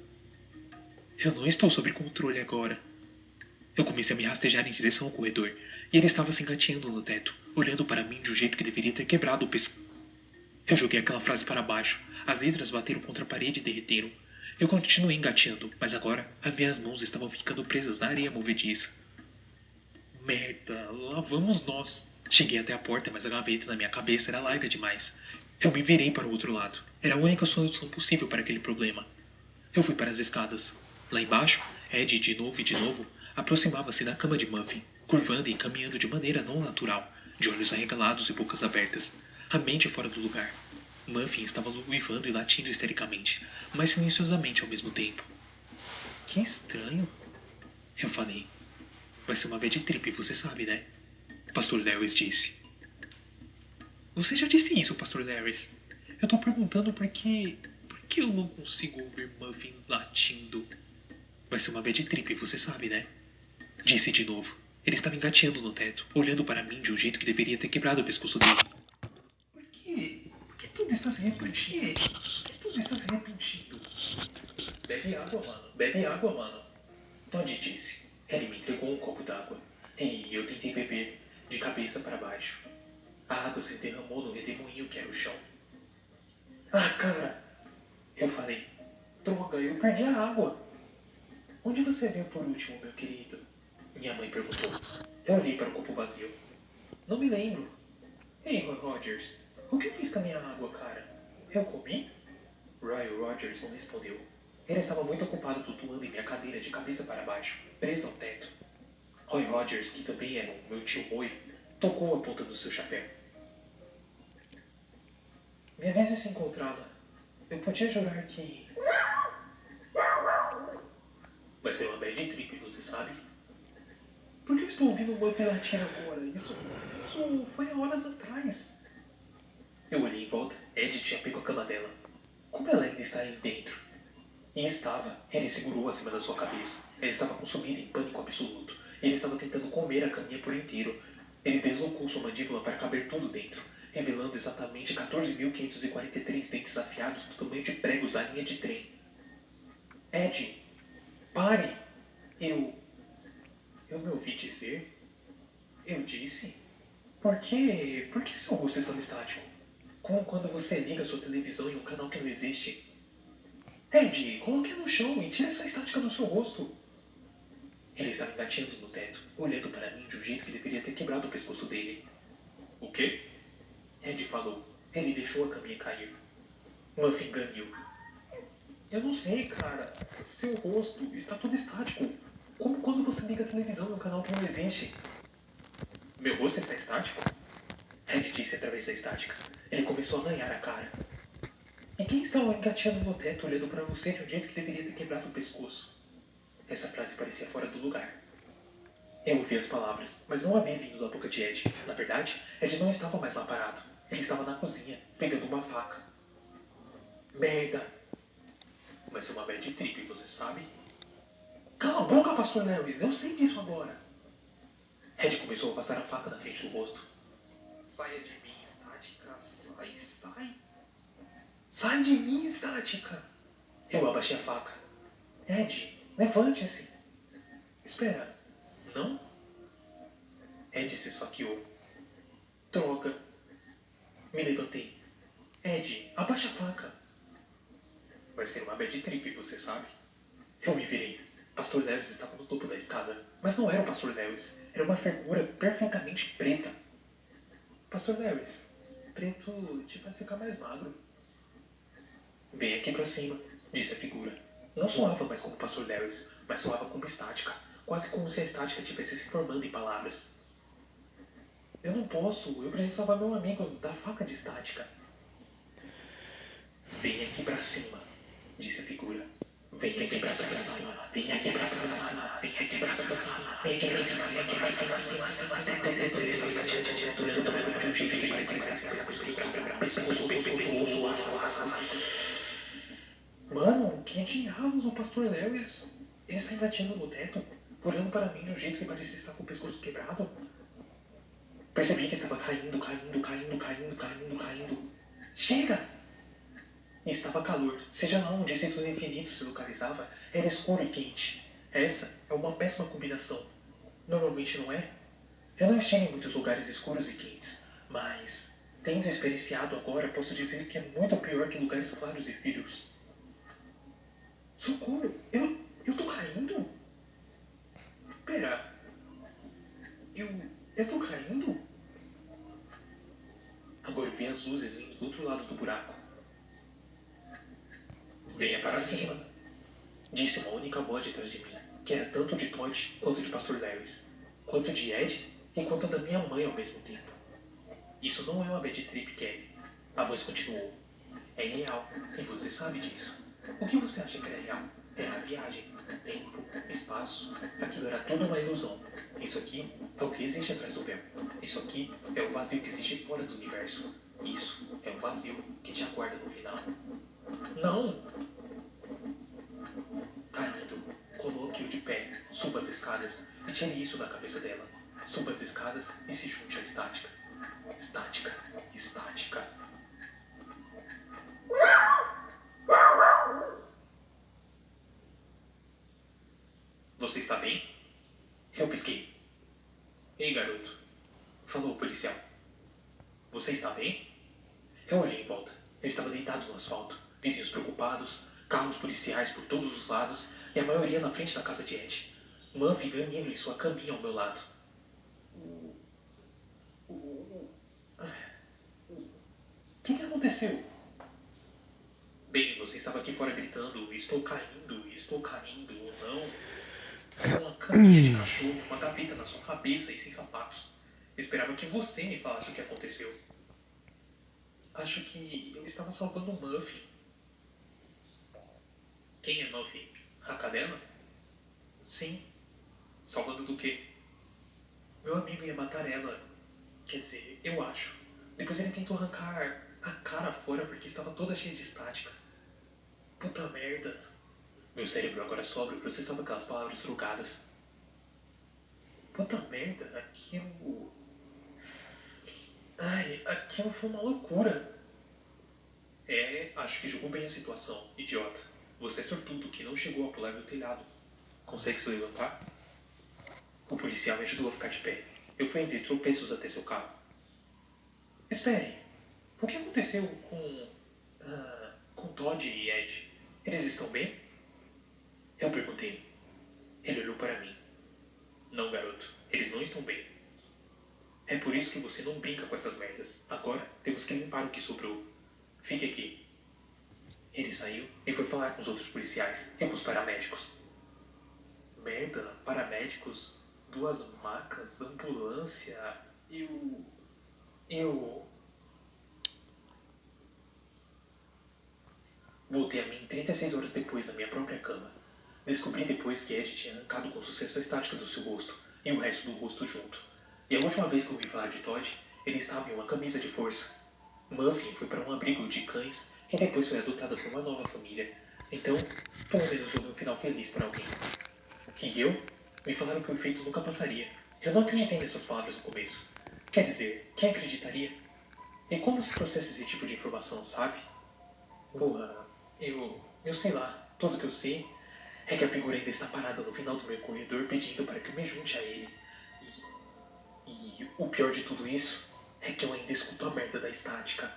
Eu não estou sob controle agora. Eu comecei a me rastejar em direção ao corredor, e ele estava se engatinhando no teto, olhando para mim de um jeito que deveria ter quebrado o pescoço. Eu joguei aquela frase para baixo. As letras bateram contra a parede e derreteram. Eu continuei engateando, mas agora as minhas mãos estavam ficando presas na areia movediça. Merda, lá vamos nós. Cheguei até a porta, mas a gaveta na minha cabeça era larga demais. Eu me virei para o outro lado. Era a única solução possível para aquele problema. Eu fui para as escadas. Lá embaixo, Ed, de novo, aproximava-se da cama de Muffin, curvando e caminhando de maneira não natural, de olhos arregalados e bocas abertas, a mente fora do lugar. Muffin estava uivando e latindo histericamente, mas silenciosamente ao mesmo tempo. Que estranho, eu falei. Vai ser uma bad trip, você sabe, né? Pastor Lewis disse. Você já disse isso, Pastor Lewis. Eu tô perguntando por que eu não consigo ouvir Muffin latindo. Vai ser uma bad trip, você sabe, né? Disse de novo. Ele estava engateando no teto, olhando para mim de um jeito que deveria ter quebrado o pescoço dele. Por quê? Por que tudo está se repetindo? Por que tudo está se repetindo? Bebe água, mano. Todd disse. Ele me entregou um copo d'água. E eu tentei beber, de cabeça para baixo. A água se derramou no redemoinho que era o chão. Ah, cara! Eu falei. Droga, eu perdi a água. Onde você veio por último, meu querido? Minha mãe perguntou. Eu olhei para o copo vazio. Não me lembro. Ei, Roy Rogers, o que eu fiz com a minha água, cara? Eu comi? Roy Rogers não respondeu. Ele estava muito ocupado flutuando em minha cadeira de cabeça para baixo, preso ao teto. Roy Rogers, que também era o meu tio Roy, tocou a ponta do seu chapéu. Me avisa se encontrá-la. Eu podia jurar que... Vai ser uma bad trip, você sabe? Por que eu estou ouvindo uma latir agora? Isso foi há horas atrás. Eu olhei em volta. Ed tinha pego a cama dela. Como ela ainda está aí dentro? E estava. Ele segurou acima da sua cabeça. Ele estava consumido em pânico absoluto. Ele estava tentando comer a caminha por inteiro. Ele deslocou sua mandíbula para caber tudo dentro, revelando exatamente 14.543 dentes afiados do tamanho de pregos da linha de trem. Ed, pare! Eu me ouvi dizer? Eu disse? Por que seu rosto estava estático? Como quando você liga sua televisão em um canal que não existe. Ted, coloque no chão e tire essa estática do seu rosto. Ele estava engatinhando no teto, olhando para mim de um jeito que deveria ter quebrado o pescoço dele. O quê? Ed falou. Ele deixou a caminha cair. Muffin ganhou. Eu não sei, cara. Seu rosto está todo estático. Como quando você liga a televisão em um canal que não existe. Meu rosto está estático? Ed disse através da estática. Ele começou a arranhar a cara. E quem estava engateando no teto olhando para você de um jeito que deveria ter quebrado o pescoço? Essa frase parecia fora do lugar. Eu ouvi as palavras, mas não havia vindo da boca de Ed. Na verdade, Ed não estava mais lá parado. Ele estava na cozinha, pegando uma faca. Merda! Vai ser uma bad trip, você sabe? Cala a boca, Pastor Lewis! Eu sei disso agora! Ed começou a passar a faca na frente do rosto. Saia de mim, estática! Sai! Sai de mim, estática! Eu abaixei a faca. Ed, levante-se! Espera, não? Ed se esfaqueou. Droga! Me levantei. Ed, abaixa a faca! Vai ser uma bad trip, você sabe? Eu me virei. Pastor Lewis estava no topo da escada, mas não era o Pastor Lewis. Era uma figura perfeitamente preta. Pastor Lewis, preto te faz ficar mais magro. Vem aqui pra cima, disse a figura. Não soava mais como Pastor Lewis, mas soava como estática, quase como se a estática tivesse se formando em palavras. Eu não posso, eu preciso salvar meu amigo da faca de estática. Vem aqui pra cima, disse a figura. Vem aqui pra cima, vem aqui pra cima, vem aqui pra cima, vem aqui pra cima, vem aqui pra cima. Mano, que diabos, o Pastor Lewis? Ele está embatendo no teto, olhando para mim de um jeito que parecia estar com o pescoço quebrado. Percebi que estava caindo. Chega! E estava calor. Seja lá onde esse túnel infinito se localizava, era escuro e quente. Essa é uma péssima combinação. Normalmente não é? Eu não estive em muitos lugares escuros e quentes, mas, tendo experienciado agora, posso dizer que é muito pior que lugares claros e frios. Socorro! Eu tô caindo? Pera. Eu tô caindo? Agora eu vi as luzes vindo do outro lado do buraco. Venha para cima, disse uma única voz de trás de mim, que era tanto de Todd quanto de Pastor Lewis, quanto de Ed e quanto da minha mãe ao mesmo tempo. Isso não é uma bad trip, Kelly. A voz continuou. É real, e você sabe disso. O que você acha que era real? Era a viagem, tempo, espaço. Aquilo era tudo uma ilusão. Isso aqui é o que existe atrás do véu. Isso aqui é o vazio que existe fora do universo. Isso é o vazio que te aguarda no final. Não! Caindo, coloque-o de pé, suba as escadas e tire isso da cabeça dela. Suba as escadas e se junte à estática. Estática, estática. Você está bem? Eu pisquei. Ei, garoto. Falou o policial. Você está bem? Eu olhei em volta. Eu estava deitado no asfalto. Vizinhos preocupados, carros policiais por todos os lados e a maioria na frente da casa de Ed. Muffy ganhando em sua caminha ao meu lado. O que aconteceu? Bem, você estava aqui fora gritando, estou caindo, ou não. Com uma caminha de cachorro, uma gaveta na sua cabeça e sem sapatos. Esperava que você me falasse o que aconteceu. Acho que eu estava salvando o Muffy. Quem é Muffy? A cadela? Sim. Salvando do quê? Meu amigo ia matar ela. Quer dizer, eu acho. Depois ele tentou arrancar a cara fora porque estava toda cheia de estática. Puta merda. Meu cérebro agora sóbrio processava aquelas palavras trucadas. Puta merda, aquilo... Ai, aquilo foi uma loucura. Acho que jogou bem a situação, idiota. Você é sortudo que não chegou a pular do telhado. Consegue se levantar? O policial me ajudou a ficar de pé. Eu fui entre tropeços até seu carro. Esperem. O que aconteceu com Todd e Ed? Eles estão bem? Eu perguntei. Ele olhou para mim. Não, garoto. Eles não estão bem. É por isso que você não brinca com essas merdas. Agora temos que limpar o que sobrou. Fique aqui. Ele saiu e foi falar com os outros policiais e com os paramédicos. Merda, paramédicos, 2 macas, ambulância, eu... Voltei a mim 36 horas depois na minha própria cama. Descobri depois que Ed tinha arrancado com sucesso a estática do seu rosto e o resto do rosto junto. E a última vez que ouvi falar de Todd, ele estava em uma camisa de força. Muffin foi para um abrigo de cães e depois foi adotada por uma nova família. Então, pelo menos houve um final feliz para alguém. E eu? Me falaram que o efeito nunca passaria. Eu não acreditei nessas palavras no começo. Quer dizer, quem acreditaria? E como se processa esse tipo de informação, sabe? Porra, eu sei lá. Tudo que eu sei é que a figura ainda está parada no final do meu corredor pedindo para que eu me junte a ele. E o pior de tudo isso é que eu ainda escuto a merda da estática.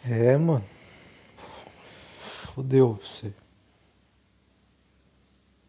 É, mano. Fodeu você.